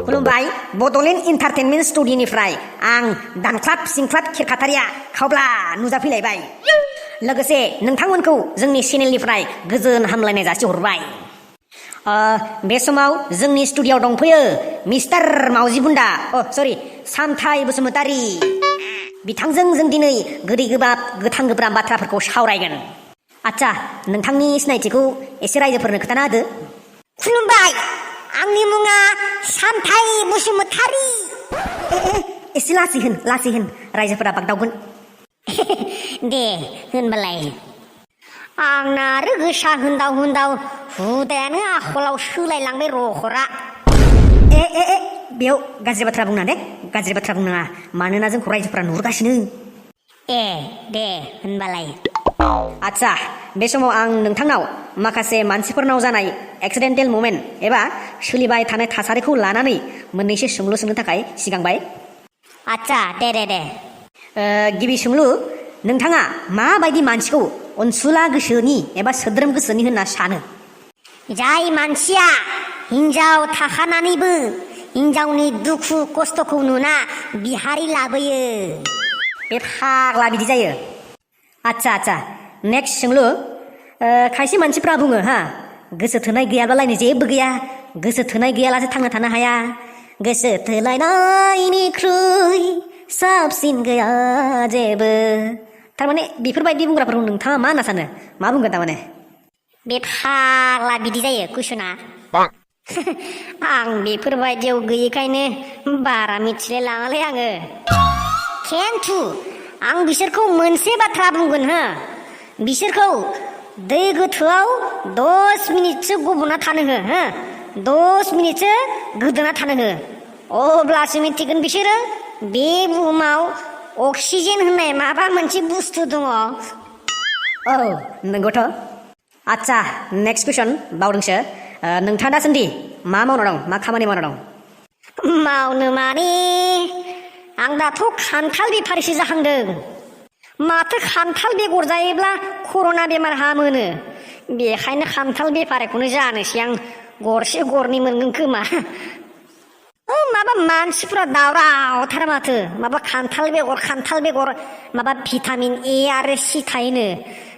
खुलुमबाय बड'लेण्ड इन्टारटेनमेन्ट स्टुडिय'निफ्राय आं दानख्लाब सिंख्लाब खेरखाथारिया खावब्ला नुजाफैलायबाय लोगोसे नोंथांमोनखौ जोंनि चेनेलनिफ्राय गोजोन हामलायनाय जासिहरबाय बे समाव जोंनि स्टुडिय'आव दंफैयो मिस्टार मावजि बुन्दा सामथाइ बसुमतारी बिथांजों जों दिनै गोदै गोबाब गोथां गोब्राब बाथ्राफोरखौ सावरायगोन आच्छा नोंथांनि सिनायथिखौ एसे रायजोफोरनो खोन्थाना होदो खुलुमबाय आंनि मुङा सामथाइ बसुमतारी एसे लासै होन रायजोफोरा बागदावगोन दे होनबालाय आंना आरो गोसा होनदाव हुदायानो आखलाव सोलायलांबाय रखरा बेयाव गाज्रि बाथ्रा बुंना दे गाज्रि बाथ्रा बुंनाङा मानोना जोंखौ रायजोफोरा नुहुरगासिनो दे होनबालाय आच्छा बे समाव आं नोंथांनाव माखासे मानसिफोरनाव जानाय एक्सिडेन्टेल मोमेन्ट एबा सोलिबाय थानाय थासारिखौ लानानै मोननैसो सोंलु सोंनो थाखाय सिगांबाय आच्छा दे गिबि सोंलु नोंथाङा माबायदि मानसिखौ अनसुला गोसोनि एबा सोद्रोम गोसोनि होनना सानो जाय मानसिया हिन्जाव थाखानानैबो हिन्जावनि दुखु खस्थ'खौ नुना बिहारि लाबोयो बे फाग्ला बिदि जायो आच्छा नेक्स्ट सोंलु खायसे मानसिफ्रा बुङो गोसो थोनाय गैयाब्लालायनो जेबो गैया गोसो थोनाय गैयालासे थांना थानो हाया गोसो थोलायनायनिख्रुइ साबसिन गैया जेबो थारमाने बेफोरबायदि बुंग्राफोरखौ नोंथाङा मा होनना सानो मा बुंगोन थारमाने बे फाग्ला बिदि जायो कुइसना आं बेफोरबायदियाव गैयैखायनो बारा मिथिलाय लाङालै आङो खिन्थु आं बिसोरखौ मोनसे बाथ्रा बुंगोन बिसोरखौ दै गोथौआव 10 मिनिटसो गब'ना थानो हो 10 मिनिटसो गोदोना थानो हो अब्लासो मिथिगोन बिसोरो बे बुहुमाव अक्सिजेन होननाय माबा मोनसे बुस्थु दङ नंगौथ' आच्छा नेक्स्ट कुइसन बावदोंसो नोंथाङा दासान्दि मा मावना दं मा खामानि मावना दं मावनो माने आं दाथ' खान्थाल बेफारिसो जाहांदों माथो खान्थाल बेगर जायोब्ला कर'ना बेमार हामोनो बेखायनो खान्थाल बेफारिखौनो जानोसै आं गरसे गरनै मोनगोन खोमा माबा मानसिफ्रा दावरावथार माथो माबा खान्थाल बेगर माबा भिटामिन ए आरो सि थायोनो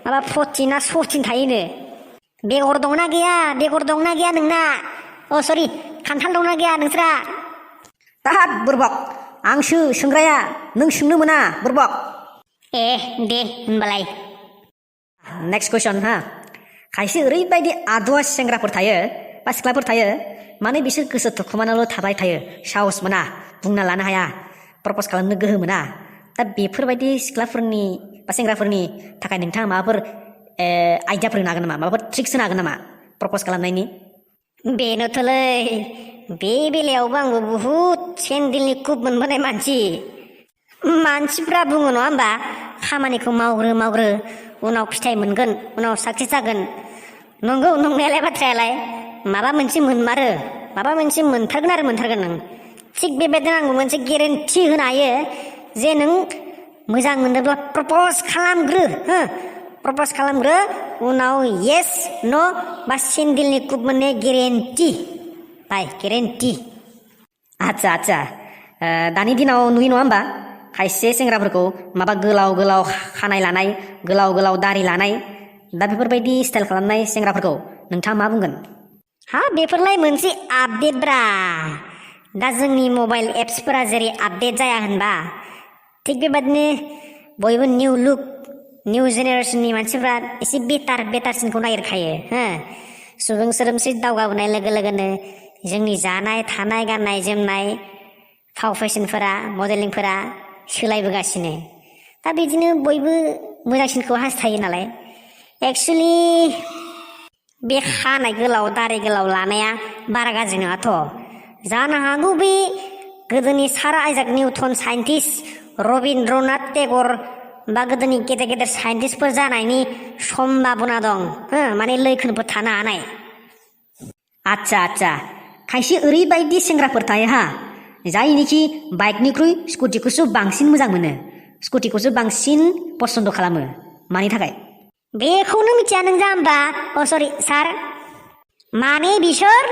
माबा प्रटिना सटिन थायोनो बेगर दंना गैया नोंना खान्थाल दंना गैया नोंस्रा दाहाब बुरबक आंसो सोंग्राया नों सोंनो मोना बुरबक दे होनबालाय नेक्स्ट कुइसन खायसे ओरैबायदि आदुवा सेंग्राफोर थायो बा सिख्लाफोर थायो माने बिसोर गोसो थुखुमानाल' थाबाय थायो साहस मोना बुंना लानो हाया प्रप'ज खालामनो गोहो मोना दा बेफोरबायदि सिख्लाफोरनि बा सेंग्राफोरनि थाखाय नोंथाङा माबाफोर आइडियाफोर होनो हागोन नामा माबाफोर ट्रिक्स होनो हागोन नामा प्रप'ज खालामनायनि बेनोथ'लै बे बेलायावबो आंबो बुहुद सेन्देलनि कुप मोनबोनाय मानसिफ्रा बुङो नङा होमबा खामानिखौ मावग्रो उनाव फिथाइ मोनगोन उनाव साक्सेस जागोन नंगौ नंनायालाय बाथ्रायालाय माबा मोनसे मोनमारो माबा मोनसे मोनथारगोन नों थिग बेबायदिनो आंबो मोनसे गेरेन्टि होनो हायो जे नों मोजां मोनोब्ला प्रप'ज खालामग्रो उनाव येस न' बा सेन्देलनि कुप मोननाय गेरेन्टि आच्छा दानि दिनाव नुयो नङा होमबा खायसे सेंग्राफोरखौ माबा गोलाव खानाय लानाय गोलाव दारि लानाय दा बेफोरबायदि स्टाइल खालामनाय सेंग्राफोरखौ नोंथाङा मा बुंगोन बेफोरलाय मोनसे आपडेट ब्रा दा जोंनि मबाइल एप्सफोरा जेरै आपडेट जाया होनबा थिग बेबादिनो बयबो निउ लुक निउ जेनेरेसननि मानसिफ्रा एसे बेटारसिनखौ नागिरखायो सुबुं सोदोमस्रि दावगाबोनाय लोगो लोगोनो जोंनि जानाय थानाय गाननाय जोमनाय फाव फेशनफोरा मडेलिंफोरा सोलायबोगासिनो दा बिदिनो बयबो मोजांसिनखौ हास्थायो नालाय एक्सुवेलि बे खानाय गोलाव दारि गोलाव लानाया बारा गाज्रि नङाथ' जानो हागौ बे गोदोनि सार आइजाक निउटन साइन्टिस्ट रबीन्द्रनाथ टेगर बा गोदोनि गेदेर साइन्टिस्टफोर जानायनि सम्भाबना दं माने लैखोनफोर थानो हानाय आच्छा खायसे ओरैबायदि सेंग्राफोर थायो जायनिखि बाइकनिख्रुइ स्कुटिखौसो बांसिन मोजां मोनो स्कुटिखौसो बांसिन पसन्द खालामो मानि थाखाय बेखौनो मिथिया नों जाम्बा सार माने बिसोर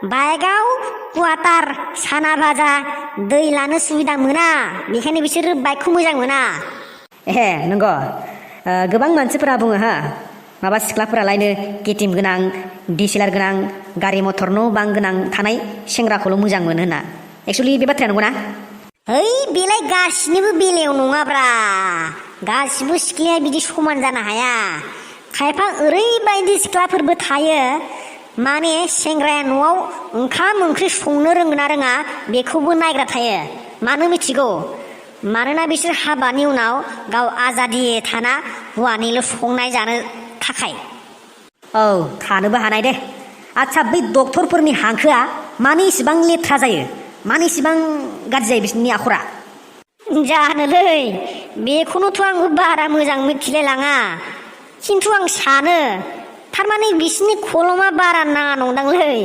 बाइकआव कुवाटार साना भाजा दै लानो सुबिदा मोना बेखायनो बिसोरो बाइकखौ मोजां मोना। ए नंगौ गोबां मानसिफोरा बुङो हा माबा सिख्लाफोरालायनो केटिएम गोनां डिएसएलआर गोनां गारि मटर न' बां गोनां थानाय सेंग्राखौल' मोजां मोनो होनना एक्सुवेलि बे बाथ्राया नंगौना? ओइ बेलाय गासिनिबो बेलायाव नङाब्रा गासिबो सिख्लाया बिदि समान जानो हाया। खायफा ओरैबायदि सिख्लाफोरबो थायो माने सेंग्राया न'आव ओंखाम ओंख्रि संनो रोंगोना रोङा बेखौबो नायग्रा थायो। मानो मिथिगौ? मानोना बिसोर हाबानि उनाव गाव आजादि थाना हौवानिल' संनाय जानो थाखाय। औ थानोबो हानाय दे। आच्छा बै डक्टरफोरनि हांखोआ मानो इसिबां लेथ्रा जायो? मानो इसिबां गाज्रि जायो बिसोरनि आखरा? जानोलै बेखौनोथ' आंबो बारा मोजां मिथिलाय लाङा खिन्थु आं सानो थारमाने बिसोरनि खलमा बारा नाङा नंदांलै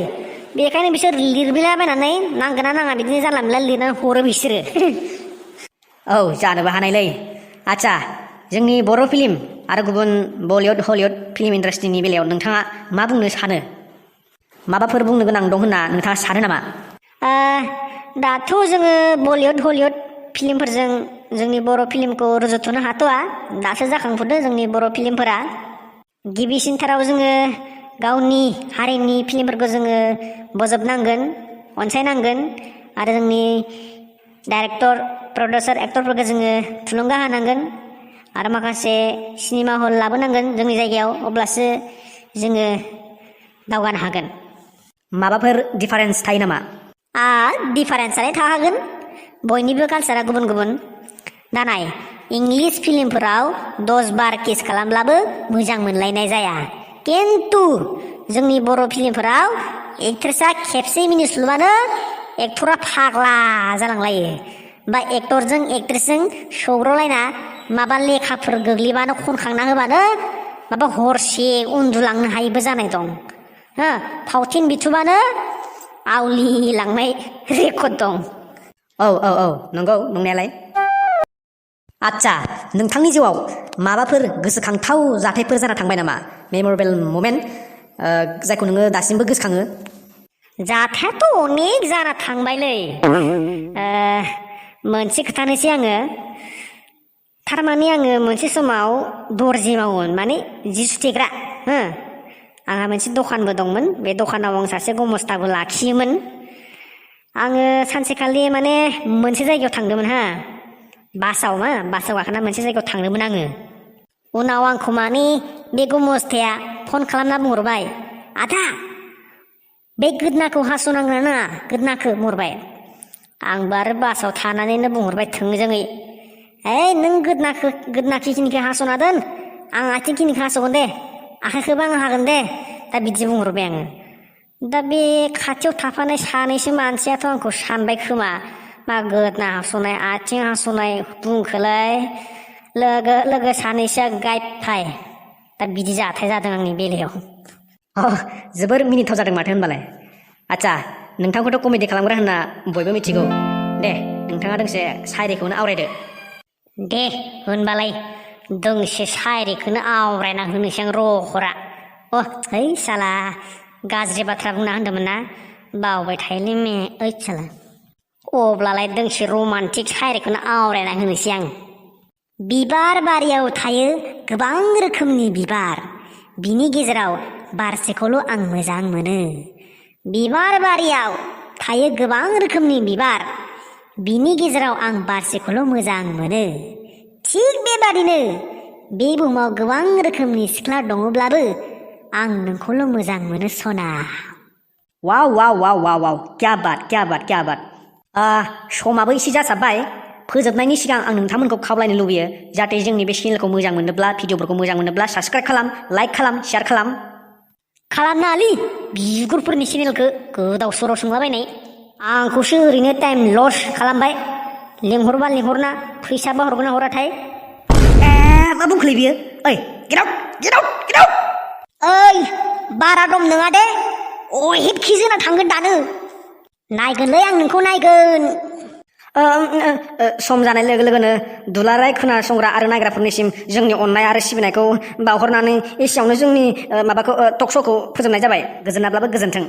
बेखायनो बिसोर लिरबिलाबायनानै नांगोना नाङा बिदिनो जानला मोनला लिरनानै हरो बिसोरो। औ जानोबो हानायलै। आच्छा जोंनि बर' फिल्म आरो गुबुन बलिउड हलिउड फिल्म इन्डास्ट्रिनि बेलायाव नोंथाङा मा बुंनो सानो? माबाफोर बुंनो गोनां दं होनना नोंथाङा सानो नामा? दाथ' जोङो बलिउड हलिउड फिल्मफोरजों जोंनि बर' फिल्मखौ रुजुथ'नो हाथ'वा। दासो जाखांफुदों जोंनि बर' फिल्मफोरा। गिबिसिनथाराव जोङो गावनि हारिनि फिल्मफोरखौ जोङो बजबनांगोन अनसायनांगोन आरो जोंनि डाइरेक्टर प्रडिउसार एक्टरफोरखौ जोङो थुलुंगा होनांगोन आरो माखासे सिनेमा हल लाबोनांगोन जोंनि जायगायाव अब्लासो जोङो दावगानो हागोन। माबाफोर डिफारेन्स थायो नामा? डिफारेन्सआलाय थाखागोन बयनिबो कालसारा गुबुन गुबुन। दा नाय इंलिस फिल्मफोराव 10 बार किस खालामब्लाबो मोजां मोनलायनाय जाया खिन्थु जोंनि बर' फिल्मफोराव एक्ट्रेसा खेबसे मिनिस्लुबानो एक्टरा फाग्ला जालांलायो बा एक्टरजों एक्ट्रेसजों सौग्रावलायना माबा लेखाफोर गोग्लैबानो खनखांना होबानो माबा हरसे उन्दुलांनो हायैबो जानाय दं। फावथिन बिथुबानो आवलिलांनाय रेकर्ड दं। औ नंगौ नंनायालाय। आच्छा नोंथांनि जिउआव माबाफोर गोसोखांथाव जाथायफोर जाना थांबाय नामा? मेमरेबल मोमेन्ट जायखौ नोङो दासिमबो गोसोखाङो? जाथायाथ' अनेक जाना थांबायलै। मोनसे खोथानोसै आङो। थारमाने आङो मोनसे समाव दर्जि मावोमोन माने जि सुथेग्रा। आंहा मोनसे दखानबो दंमोन बे दखानाव आं सासे गमस्ताबो लाखियोमोन। आङो सानसेखालि माने मोनसे जायगायाव थांदोंमोन बासाव गाखोना मोनसे जायगायाव थांदोंमोन आङो। उनाव आंखौ माने बे गमस्ताया फन खालामना बुंहरबाय, आदा बे गोदनाखौ हास'नांगोन ना गोदनाखौ बुंहरबाय। आंबो आरो बासाव थानानैनो बुंहरबाय थोंजोङै, नों गोदनाखिनिखौ हास'ना दोन आं आथिंखिनिखौ हास'गोन दे आखाइखौबो आं हागोन दे दा बिदि बुंहरबाय आङो। दा बे खाथियाव थाफानाय सानैसो मानसियाथ' आंखौ सानबाय खोमा मा गोदना हास'नाय आथिं हास'नाय बुंखोलाय लोगो सानैसोआ गायबथाय। दा बिदि जाथाय जादों आंनि बेलायाव। जोबोर मिनिथाव जादों माथो होनबालाय। आच्छा नोंथांखौथ' कमेडि खालामग्रा होनना बयबो मिथिगौ। दे नोंथाङा दोंसे सायरिखौनो आवरायदो। दे होनबालाय दोंसे सायरिखौनो आवरायना होनोसै आं रखरा। है साला गाज्रि बाथ्रा बुंना होनदोंमोन ना बावबाय थायोलै ओइ साला। अब्लालाय दोंसे रमान्टिक सायरिखौनो आवरायना होनोसै आं। बिबार बारियाव थायो गोबां रोखोमनि बिबार, बिनि गेजेराव बारसेखौल' आं मोजां मोनो। बिबार बारियाव थायो गोबां रोखोमनि बिबार, बिनि गेजेराव आं बारसेखौल' मोजां मोनो। थिग बेबादिनो बे बुहुमाव गोबां रोखोमनि सिख्ला दङब्लाबो आं नोंखौल' मोजां मोनो सना। वाव वाव वाव वाव वाव क्या बात क्या बात क्या बात। समाबो एसे जासाबबाय। फोजोबनायनि सिगां आं नोंथांमोनखौ खावलायनो लुबैयो जाहाथे जोंनि बे चेनेलखौ मोजां मोनोब्ला भिडिअफोरखौ मोजां मोनोब्ला साबस्क्राइब खालाम, लाइक खालाम, शेयार खालाम। खालामनाङालै बिगुरफोरनि चेनेलखौ गोदाव सोराव सोंलाबायनाय। आंखौसो ओरैनो टाइम लस खालामबाय। लेंहरबा लेंहरना फैसाबा हरगोन ना हराथाय। मा बुंखोलै बियो? ओइ get out get out get out. ओइ बारा दम नङा दे अहेब खिजोना थांगोन दानो। नायगोनलै आं नोंखौ नायगोन। सम जानाय लोगो लोगोनो दुलाराय खोनासंग्रा आरो नायग्राफोरनिसिम जोंनि अननाय आरो सिबिनायखौ बावहरनानै एसेयावनो जोंनि माबाखौ टक श'खौ फोजोबनाय जाबाय। गोजोनाब्लाबो गोजोन्थों।